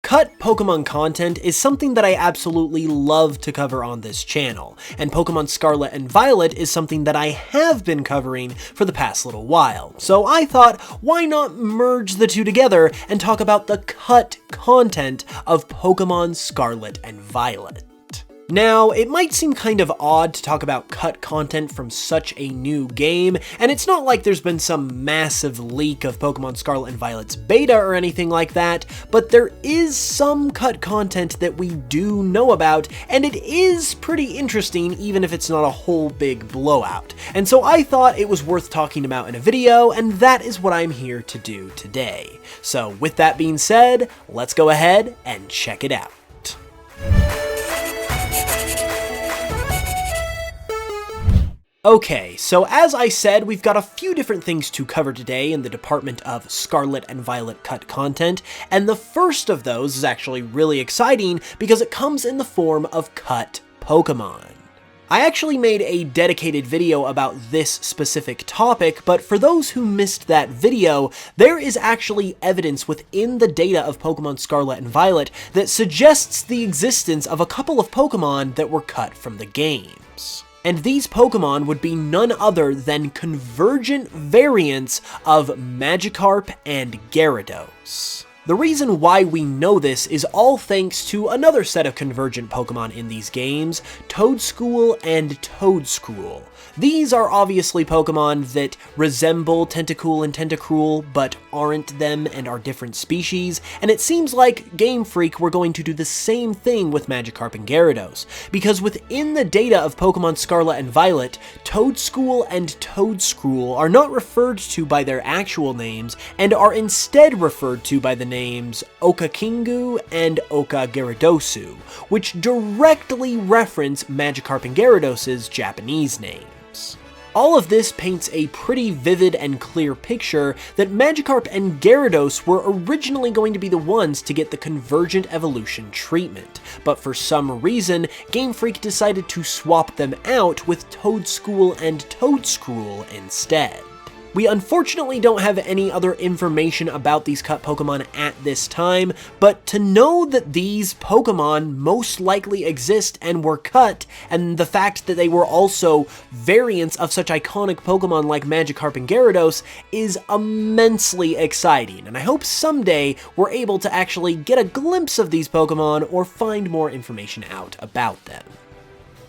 cut Pokemon content is something that I absolutely love to cover on this channel, and Pokemon Scarlet and Violet is something that I have been covering for the past little while. So I thought, why not merge the two together and talk about the cut content of Pokemon Scarlet and Violet. Now, it might seem kind of odd to talk about cut content from such a new game, and it's not like there's been some massive leak of Pokemon Scarlet and Violet's beta or anything like that, but there is some cut content that we do know about, and it is pretty interesting even if it's not a whole big blowout. And so I thought it was worth talking about in a video, and that is what I'm here to do today. So with that being said, let's go ahead and check it out. Okay, so as I said, we've got a few different things to cover today in the department of Scarlet and Violet cut content, and the first of those is actually really exciting because it comes in the form of cut Pokemon. I actually made a dedicated video about this specific topic, but for those who missed that video, there is actually evidence within the data of Pokemon Scarlet and Violet that suggests the existence of a couple of Pokemon that were cut from the games. And these Pokemon would be none other than convergent variants of Magikarp and Gyarados. The reason why we know this is all thanks to another set of convergent Pokemon in these games, Toedscool and Toedscruel. These are obviously Pokemon that resemble Tentacool and Tentacruel, but aren't them and are different species, and it seems like Game Freak were going to do the same thing with Magikarp and Gyarados, because within the data of Pokemon Scarlet and Violet, Toedscool and Toedscruel are not referred to by their actual names, and are instead referred to by the names Okakingu and Okagaradosu, which directly reference Magikarp and Gyarados' Japanese names. All of this paints a pretty vivid and clear picture that Magikarp and Gyarados were originally going to be the ones to get the Convergent Evolution treatment, but for some reason, Game Freak decided to swap them out with Toedscool and Toedscruel instead. We unfortunately don't have any other information about these cut Pokemon at this time, but to know that these Pokemon most likely exist and were cut, and the fact that they were also variants of such iconic Pokemon like Magikarp and Gyarados is immensely exciting, and I hope someday we're able to actually get a glimpse of these Pokemon or find more information out about them.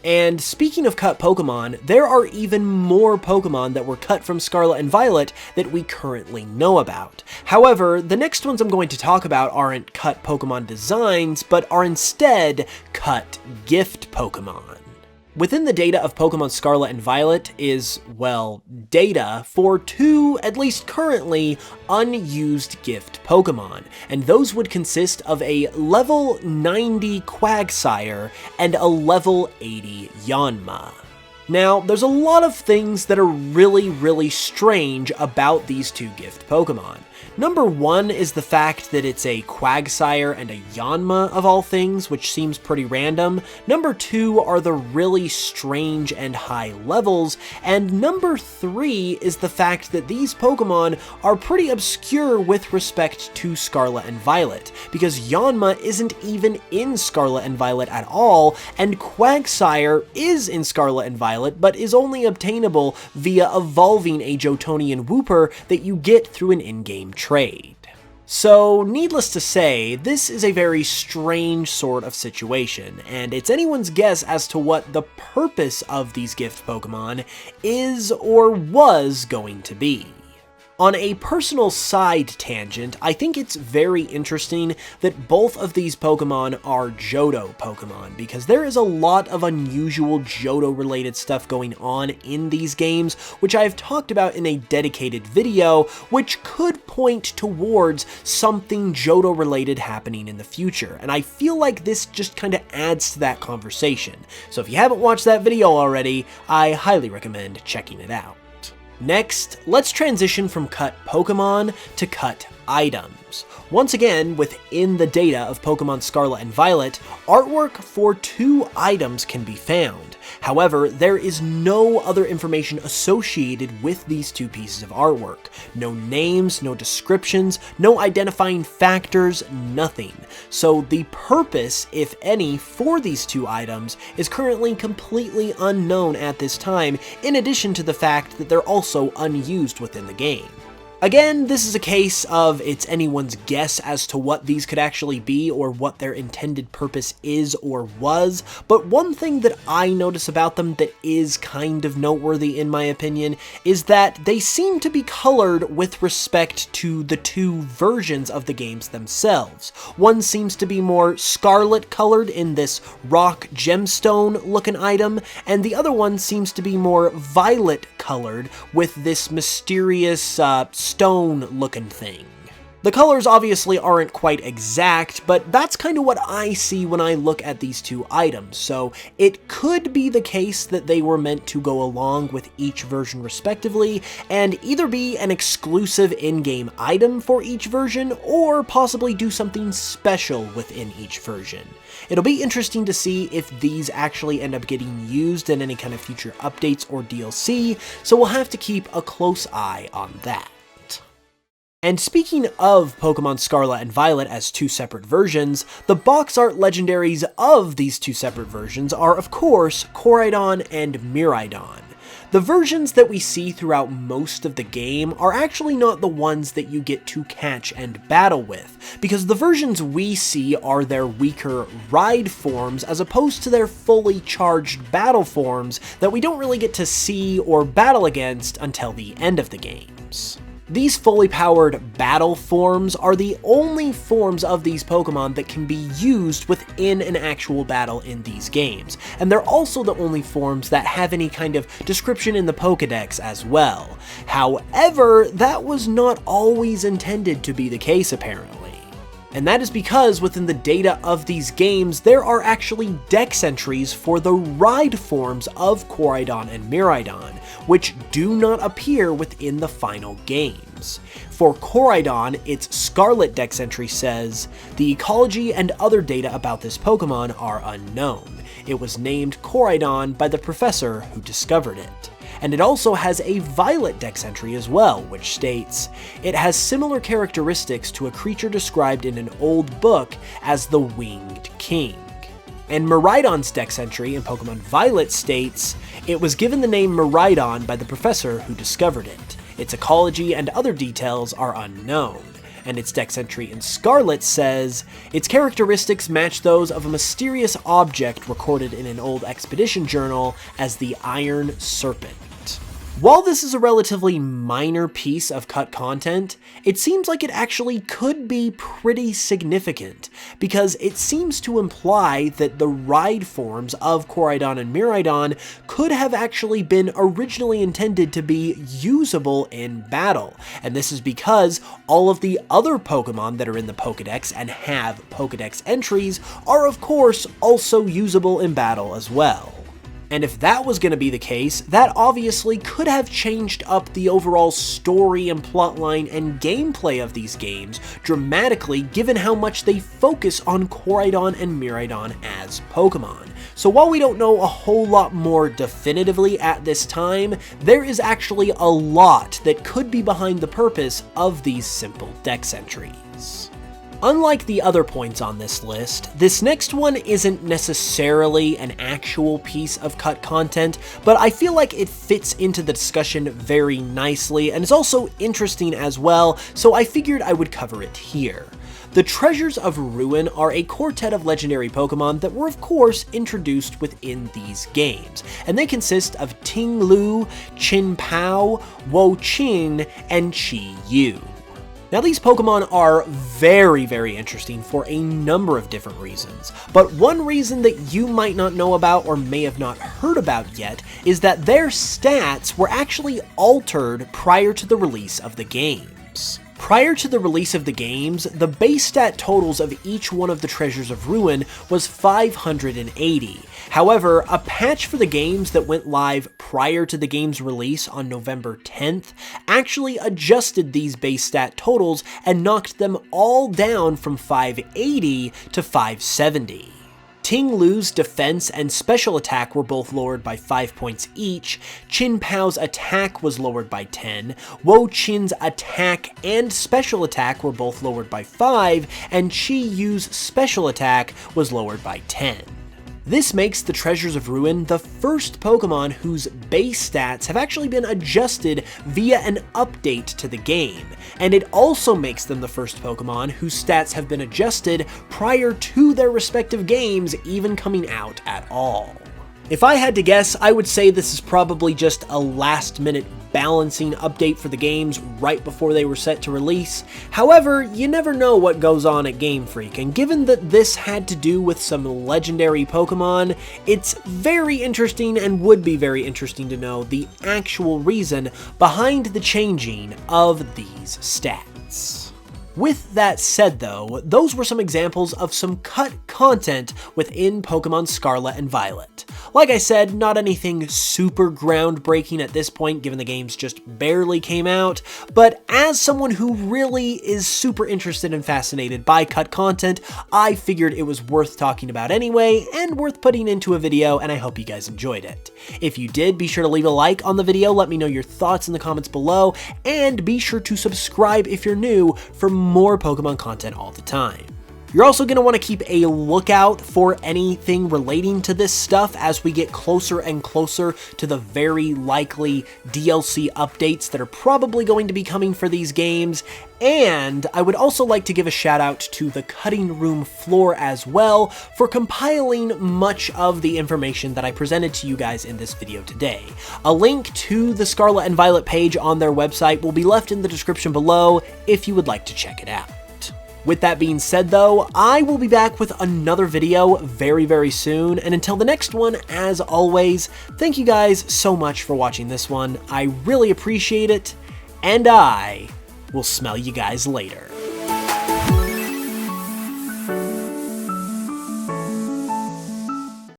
And speaking of cut Pokemon, there are even more Pokemon that were cut from Scarlet and Violet that we currently know about. However, the next ones I'm going to talk about aren't cut Pokemon designs, but are instead cut gift Pokemon. Within the data of Pokemon Scarlet and Violet is, well, data for two, at least currently, unused gift Pokemon, and those would consist of a level 90 Quagsire and a level 80 Yanma. Now, there's a lot of things that are really strange about these two gift Pokemon. Number one is the fact that it's a Quagsire and a Yanma of all things, which seems pretty random. Number two are the really strange and high levels. And number three is the fact that these Pokemon are pretty obscure with respect to Scarlet and Violet, because Yanma isn't even in Scarlet and Violet at all, and Quagsire is in Scarlet and Violet, but is only obtainable via evolving a Jotonian Wooper that you get through an in-game trade. So, needless to say, this is a very strange sort of situation, and it's anyone's guess as to what the purpose of these gift Pokemon is or was going to be. On a personal side tangent, I think it's very interesting that both of these Pokemon are Johto Pokemon, because there is a lot of unusual Johto-related stuff going on in these games, which I've talked about in a dedicated video, which could point towards something Johto-related happening in the future, and I feel like this just kind of adds to that conversation. So if you haven't watched that video already, I highly recommend checking it out. Next, let's transition from cut Pokemon to cut items. Once again, within the data of Pokemon Scarlet and Violet, artwork for 2 items can be found. However, there is no other information associated with these 2 pieces of artwork. No names, no descriptions, no identifying factors, nothing. So the purpose, if any, for these 2 items is currently completely unknown at this time, in addition to the fact that they're also unused within the game. Again, this is a case of it's anyone's guess as to what these could actually be or what their intended purpose is or was, but one thing that I notice about them that is kind of noteworthy in my opinion is that they seem to be colored with respect to the 2 versions of the games themselves. One seems to be more scarlet colored in this rock gemstone looking item, and the other one seems to be more violet colored with this mysterious stone-looking thing. The colors obviously aren't quite exact, but that's kind of what I see when I look at these 2 items, so it could be the case that they were meant to go along with each version respectively, and either be an exclusive in-game item for each version, or possibly do something special within each version. It'll be interesting to see if these actually end up getting used in any kind of future updates or DLC, so we'll have to keep a close eye on that. And speaking of Pokemon Scarlet and Violet as 2 separate versions, the box art legendaries of these 2 separate versions are of course Koraidon and Miraidon. The versions that we see throughout most of the game are actually not the ones that you get to catch and battle with, because the versions we see are their weaker ride forms as opposed to their fully charged battle forms that we don't really get to see or battle against until the end of the games. These fully powered battle forms are the only forms of these Pokemon that can be used within an actual battle in these games, and they're also the only forms that have any kind of description in the Pokédex as well. However, that was not always intended to be the case apparently. And that is because within the data of these games, there are actually dex entries for the ride forms of Koraidon and Miraidon, which do not appear within the final games. For Koraidon, its Scarlet dex entry says, "The ecology and other data about this Pokemon are unknown. It was named Koraidon by the professor who discovered it." And it also has a Violet dex entry as well, which states, "It has similar characteristics to a creature described in an old book as the Winged King." And Miraidon's dex entry in Pokemon Violet states, "It was given the name Miraidon by the professor who discovered it. Its ecology and other details are unknown." And its dex entry in Scarlet says, "Its characteristics match those of a mysterious object recorded in an old expedition journal as the Iron Serpent." While this is a relatively minor piece of cut content, it seems like it actually could be pretty significant, because it seems to imply that the ride forms of Koraidon and Miraidon could have actually been originally intended to be usable in battle, and this is because all of the other Pokemon that are in the Pokédex and have Pokédex entries are of course also usable in battle as well. And if that was going to be the case, that obviously could have changed up the overall story and plotline and gameplay of these games dramatically, given how much they focus on Koraidon and Miraidon as Pokemon. So while we don't know a whole lot more definitively at this time, there is actually a lot that could be behind the purpose of these simple dex entries. Unlike the other points on this list, this next one isn't necessarily an actual piece of cut content, but I feel like it fits into the discussion very nicely and is also interesting as well, so I figured I would cover it here. The Treasures of Ruin are a quartet of legendary Pokemon that were of course introduced within these games, and they consist of Ting Lu, Chin Pao, Wo Qin, and Chi Yu. Now these Pokemon are very interesting for a number of different reasons, but one reason that you might not know about or may have not heard about yet is that their stats were actually altered prior to the release of the games. Prior to the release of the games, the base stat totals of each one of the Treasures of Ruin was 580. However, a patch for the games that went live prior to the game's release on November 10th actually adjusted these base stat totals and knocked them all down from 580 to 570. Ting Lu's defense and special attack were both lowered by 5 points each, Qin Pao's attack was lowered by 10, Wo Qin's attack and special attack were both lowered by 5, and Qi Yu's special attack was lowered by 10. This makes the Treasures of Ruin the first Pokemon whose base stats have actually been adjusted via an update to the game, and it also makes them the first Pokemon whose stats have been adjusted prior to their respective games even coming out at all. If I had to guess, I would say this is probably just a last-minute balancing update for the games right before they were set to release. However, you never know what goes on at Game Freak, and given that this had to do with some legendary Pokemon, it's very interesting and would be very interesting to know the actual reason behind the changing of these stats. With that said though, those were some examples of some cut content within Pokemon Scarlet and Violet. Like I said, not anything super groundbreaking at this point given the games just barely came out, but as someone who really is super interested and fascinated by cut content, I figured it was worth talking about anyway and worth putting into a video, and I hope you guys enjoyed it. If you did, be sure to leave a like on the video, let me know your thoughts in the comments below, and be sure to subscribe if you're new for more Pokemon content all the time. You're also going to want to keep a lookout for anything relating to this stuff as we get closer and closer to the very likely DLC updates that are probably going to be coming for these games. And I would also like to give a shout out to the cutting room floor as well for compiling much of the information that I presented to you guys in this video today. A link to the Scarlet and Violet page on their website will be left in the description below if you would like to check it out. With that being said though, I will be back with another video very soon, and until the next one, as always, thank you guys so much for watching this one. I really appreciate it, and I will smell you guys later.